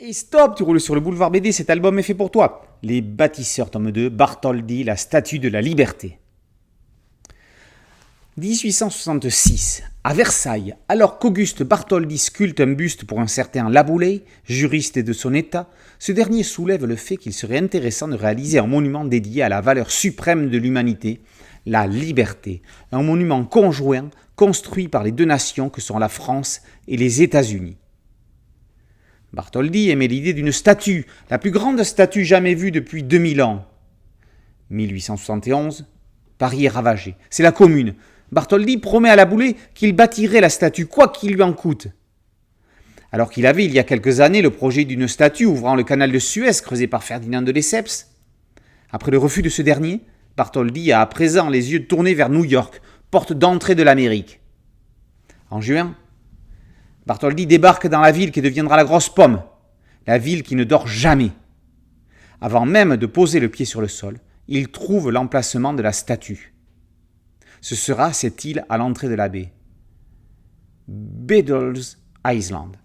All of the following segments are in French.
Hey stop, tu roules sur le boulevard BD, cet album est fait pour toi. Les bâtisseurs, tome 2, Bartholdi, la statue de la liberté. 1866, à Versailles, alors qu'Auguste Bartholdi sculpte un buste pour un certain Laboulaye, juriste de son état, ce dernier soulève le fait qu'il serait intéressant de réaliser un monument dédié à la valeur suprême de l'humanité, la liberté, un monument conjoint construit par les deux nations que sont la France et les États-Unis. Bartholdi émet l'idée d'une statue, la plus grande statue jamais vue depuis 2000 ans. 1871, Paris est ravagé, c'est la Commune. Bartholdi promet à Laboulaye qu'il bâtirait la statue, quoi qu'il lui en coûte. Alors qu'il avait, il y a quelques années, le projet d'une statue ouvrant le canal de Suez creusé par Ferdinand de Lesseps. Après le refus de ce dernier, Bartholdi a à présent les yeux tournés vers New York, porte d'entrée de l'Amérique. En juin, Bartholdi débarque dans la ville qui deviendra la grosse pomme, la ville qui ne dort jamais. Avant même de poser le pied sur le sol, il trouve l'emplacement de la statue. Ce sera cette île à l'entrée de la baie, Bedel's Island.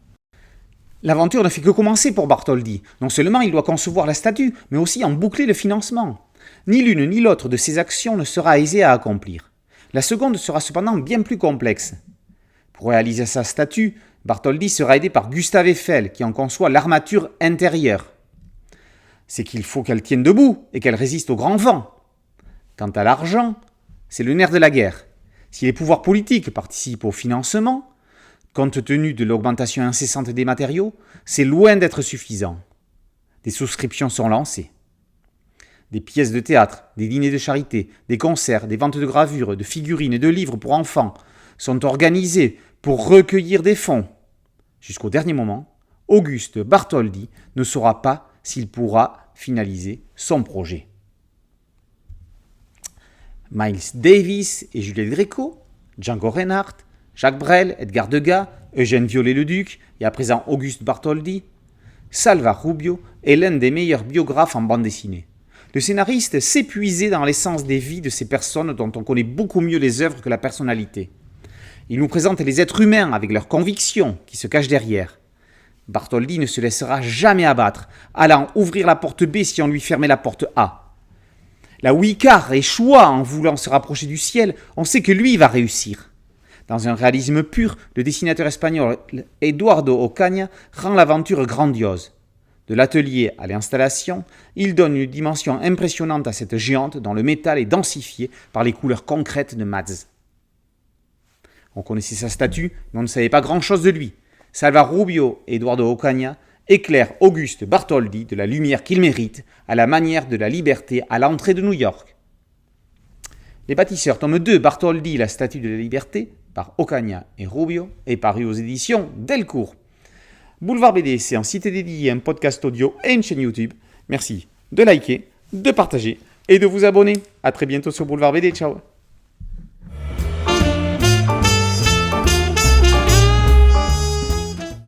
L'aventure ne fait que commencer pour Bartholdi. Non seulement il doit concevoir la statue, mais aussi en boucler le financement. Ni l'une ni l'autre de ces actions ne sera aisée à accomplir. La seconde sera cependant bien plus complexe. Pour réaliser sa statue, Bartholdi sera aidé par Gustave Eiffel, qui en conçoit l'armature intérieure. C'est qu'il faut qu'elle tienne debout et qu'elle résiste au grand vent. Quant à l'argent, c'est le nerf de la guerre. Si les pouvoirs politiques participent au financement, compte tenu de l'augmentation incessante des matériaux, c'est loin d'être suffisant. Des souscriptions sont lancées. Des pièces de théâtre, des dîners de charité, des concerts, des ventes de gravures, de figurines et de livres pour enfants sont organisés pour recueillir des fonds. Jusqu'au dernier moment, Auguste Bartholdi ne saura pas s'il pourra finaliser son projet. Miles Davis et Juliette Gréco, Django Reinhardt, Jacques Brel, Edgar Degas, Eugène Viollet-le-Duc et à présent Auguste Bartholdi, Salva Rubio est l'un des meilleurs biographes en bande dessinée. Le scénariste sait puiser dans l'essence des vies de ces personnes dont on connaît beaucoup mieux les œuvres que la personnalité. Il nous présente les êtres humains avec leurs convictions qui se cachent derrière. Bartholdi ne se laissera jamais abattre, allant ouvrir la porte B si on lui fermait la porte A. Là où Icare échoua en voulant se rapprocher du ciel, on sait que lui va réussir. Dans un réalisme pur, le dessinateur espagnol Eduardo Ocaña rend l'aventure grandiose. De l'atelier à l'installation, il donne une dimension impressionnante à cette géante dont le métal est densifié par les couleurs concrètes de Mads. On connaissait sa statue, mais on ne savait pas grand-chose de lui. Salva Rubio et Eduardo Ocaña éclairent Auguste Bartholdi de la lumière qu'il mérite, à la manière de la liberté à l'entrée de New York. Les bâtisseurs, tome 2, Bartholdi, la statue de la liberté, par Ocaña et Rubio, est paru aux éditions Delcourt. Boulevard BD, c'est un site dédié, un podcast audio et une chaîne YouTube. Merci de liker, de partager et de vous abonner. A très bientôt sur Boulevard BD. Ciao.